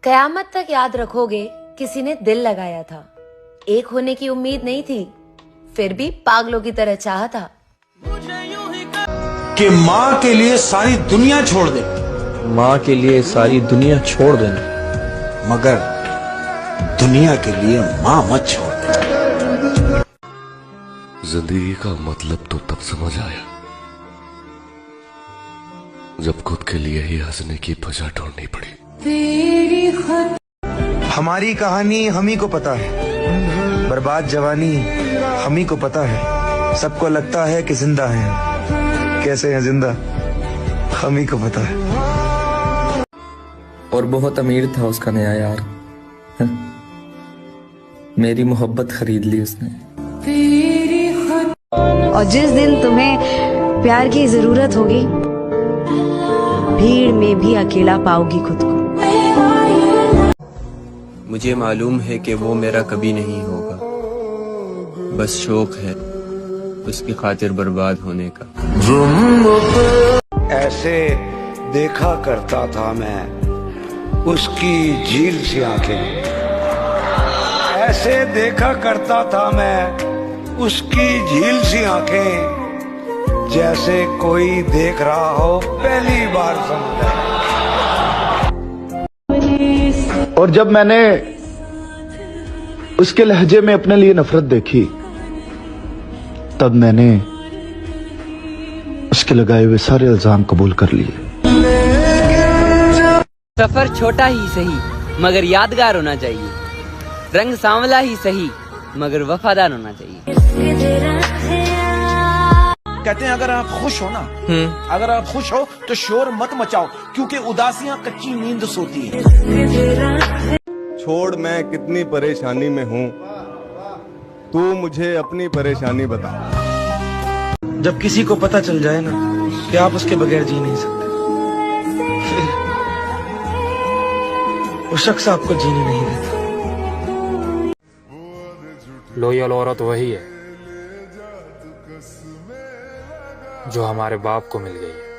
कयामत तक याद रखोगे किसी ने दिल लगाया था, एक होने की उम्मीद नहीं थी, फिर भी पागलों की तरह चाहा था कि माँ के लिए सारी दुनिया छोड़ दे, माँ के लिए सारी दुनिया छोड़ देना, मगर दुनिया के लिए माँ मत छोड़ दे। जिंदगी का मतलब तो तब समझ आया जब खुद के लिए ही हंसने की वजह ढूंढनी पड़ी। हमारी कहानी हम ही को पता है, बर्बाद जवानी हम ही को पता है। सबको लगता है कि जिंदा हैं, कैसे हैं जिंदा हम ही को पता है। और बहुत अमीर था उसका नया यार, मेरी मोहब्बत खरीद ली उसने। और जिस दिन तुम्हें प्यार की जरूरत होगी, भीड़ में भी अकेला पाओगी खुद को। मुझे मालूम है कि वो मेरा कभी नहीं होगा, बस शौक है उसकी खातिर बर्बाद होने का। ऐसे देखा करता था मैं उसकी झील सी आंखें, ऐसे देखा करता था मैं उसकी झील सी आंखें, जैसे कोई देख रहा हो पहली बार समुद्र। और जब मैंने उसके लहजे में अपने लिए नफरत देखी, तब मैंने उसके लगाए हुए सारे इल्जाम कबूल कर लिए। सफर छोटा ही सही मगर यादगार होना चाहिए, रंग सांवला ही सही मगर वफादार होना चाहिए। कहते हैं अगर आप खुश हो ना, अगर आप खुश हो तो शोर मत मचाओ, क्योंकि उदासियां कच्ची नींद सोती है। छोड़ मैं कितनी परेशानी में हूँ, तू मुझे अपनी परेशानी बता। जब किसी को पता चल जाए ना कि आप उसके बगैर जी नहीं सकते, वो शख्स आपको जीने नहीं देता। लोयल औरत वही है जो हमारे बाप को मिल गई है।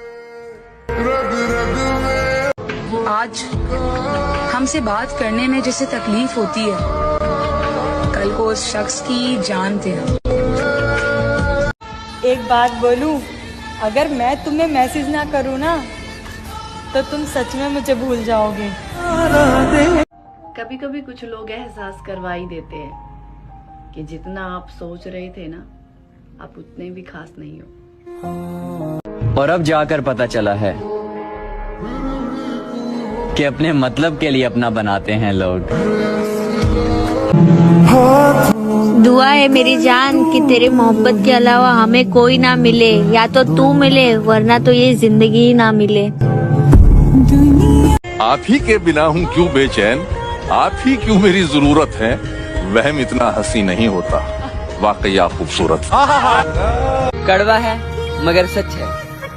आज हमसे बात करने में जिसे तकलीफ होती है, कल को उस शख्स की जान थे। एक बात बोलूं, अगर मैं तुम्हें मैसेज ना करूं ना तो तुम सच में मुझे भूल जाओगे। कभी कभी कुछ लोग एहसास करवा ही देते हैं कि जितना आप सोच रहे थे ना, आप उतने भी खास नहीं हो। और अब जाकर पता चला है कि अपने मतलब के लिए अपना बनाते हैं लोग। दुआ है मेरी जान कि तेरे मोहब्बत के अलावा हमें कोई ना मिले, या तो तू मिले वरना तो ये जिंदगी ही ना मिले। आप ही के बिना हूँ क्यों बेचैन, आप ही क्यों मेरी जरूरत है। वहम इतना हंसी नहीं होता, वाकई आप खूबसूरत। कड़वा है मगर सच है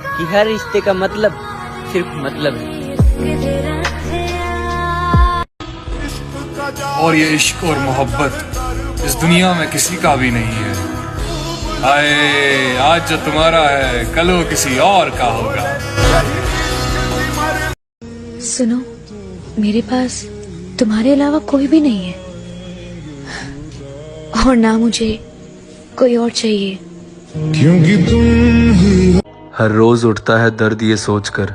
कि हर रिश्ते का मतलब सिर्फ मतलब है। और ये इश्क और मोहब्बत इस दुनिया में किसी का भी नहीं है। आए आज जो तुम्हारा है कल वो किसी और का होगा। सुनो, मेरे पास तुम्हारे अलावा कोई भी नहीं है, और ना मुझे कोई और चाहिए। क्योंकि हर रोज उठता है दर्द ये सोचकर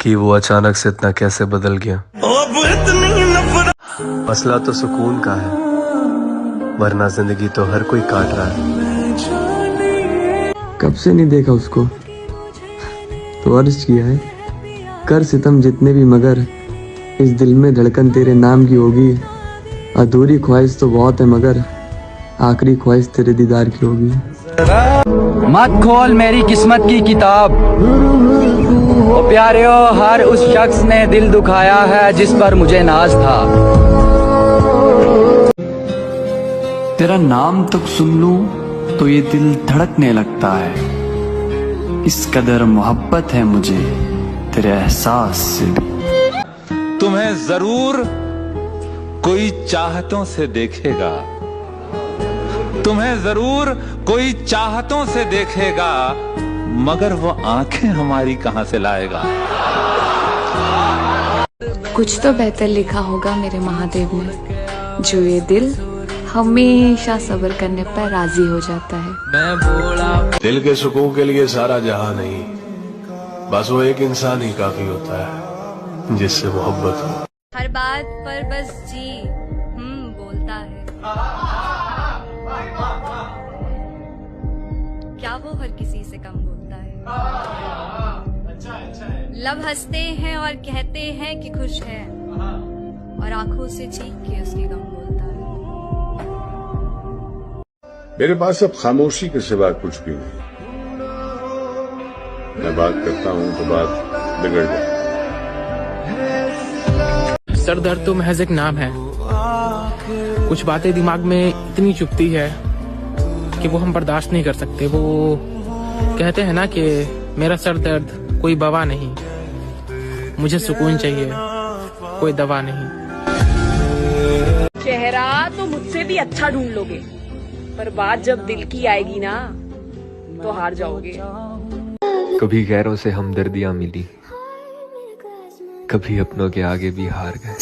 कि वो अचानक से इतना कैसे बदल गया। मसला तो सुकून का है, वरना जिंदगी तो हर कोई काट रहा है। कब से नहीं देखा उसको, तो अर्ज किया है कर सितम जितने भी, मगर इस दिल में धड़कन तेरे नाम की होगी। अधूरी ख्वाहिश तो बहुत है मगर आखिरी ख्वाहिश तेरे दीदार की होगी। मत खोल मेरी किस्मत की किताब, ओ प्यारे हो, हर उस शख्स ने दिल दुखाया है जिस पर मुझे नाज था। तेरा नाम तक सुन लूं तो ये दिल धड़कने लगता है, इस कदर मोहब्बत है मुझे तेरे एहसास से भी। तुम्हें जरूर कोई चाहतों से देखेगा, तुम्हें जरूर कोई चाहतों से देखेगा, मगर वो आंखें हमारी कहां से लाएगा। कुछ तो बेहतर लिखा होगा मेरे महादेव ने, जो ये दिल हमेशा सब्र करने पर राजी हो जाता है। दिल के सुकून के लिए सारा जहां नहीं, बस वो एक इंसान ही काफी होता है जिससे मोहब्बत हो। हर बात पर बस जी बोलता है। क्या वो हर किसी से कम बोलता है? लब हंसते हैं और कहते हैं कि खुश है, और आंखों से चीख के उसकी गम बोलता है। मेरे पास अब खामोशी के सिवा कुछ भी नहीं। मैं बात करता हूँ तो बात बिगड़ जाती। सर दर्द तो महज एक नाम है। कुछ बातें दिमाग में इतनी चुभती है कि वो हम बर्दाश्त नहीं कर सकते। वो कहते हैं ना कि मेरा सर दर्द कोई बवा नहीं, मुझे सुकून चाहिए, कोई दवा नहीं। चेहरा तो मुझसे भी अच्छा ढूंढ लोगे, पर बात जब दिल की आएगी ना तो हार जाओगे। कभी गैरों से हमदर्दियां मिली, कभी अपनों के आगे भी हार गए।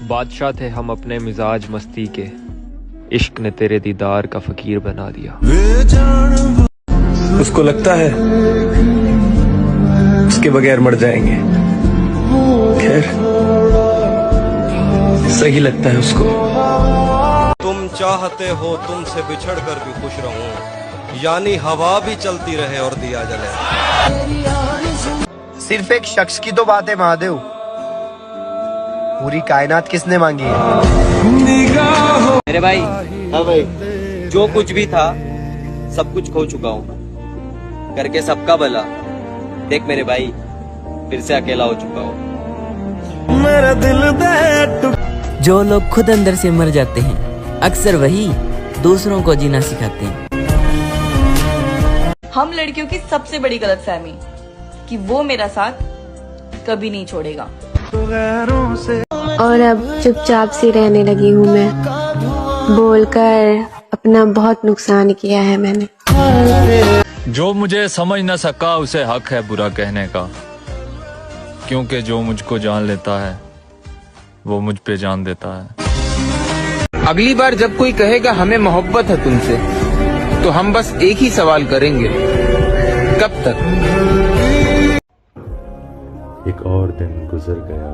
बादशाह थे हम अपने मिजाज मस्ती के, इश्क ने तेरे दीदार का फकीर बना दिया। उसको लगता है उसके बगैर मर जाएंगे। खैर, सही लगता है उसको। तुम चाहते हो तुमसे बिछड़ कर भी खुश रहूं, यानी हवा भी चलती रहे और दिया जले। सिर्फ एक शख्स की तो बात है महादेव, पूरी कायनात किसने मांगी है? मेरे भाई, हाँ भाई, जो कुछ भी था सब कुछ खो चुका हूँ, करके सबका भला। देख मेरे भाई, फिर से अकेला हो चुका हूँ। मेरा दिल जो लोग खुद अंदर से मर जाते हैं, अक्सर वही दूसरों को जीना सिखाते हैं। हम लड़कियों की सबसे बड़ी गलतफहमी कि वो मेरा साथ कभी नहीं छोड़ेगा। और अब चुपचाप सी रहने लगी हूँ मैं, बोलकर अपना बहुत नुकसान किया है मैंने। जो मुझे समझ न सका उसे हक है बुरा कहने का, क्योंकि जो मुझको जान लेता है वो मुझ पे जान देता है। अगली बार जब कोई कहेगा हमें मोहब्बत है तुमसे, तो हम बस एक ही सवाल करेंगे, कब तक? एक और दिन गुजर गया,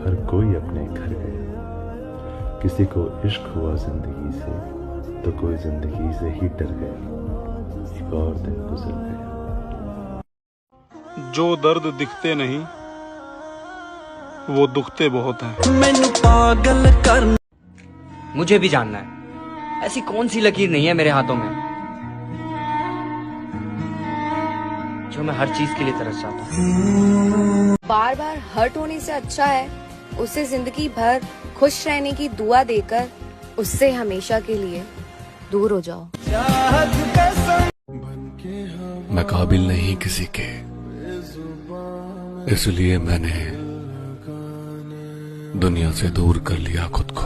हर कोई अपने घर गया। किसी को इश्क हुआ जिंदगी से, तो कोई जिंदगी से ही डर गया। एक और दिन गुजर गया। जो दर्द दिखते नहीं वो दुखते बहुत हैं। मैनू पागल कर। मुझे भी जानना है, ऐसी कौन सी लकीर नहीं है मेरे हाथों में जो मैं हर चीज के लिए तरस जाता हूँ। बार बार हर्ट होने से अच्छा है उसे जिंदगी भर खुश रहने की दुआ देकर उससे हमेशा के लिए दूर हो जाओ। मैं काबिल नहीं किसी के, इसलिए मैंने दुनिया से दूर कर लिया खुद को।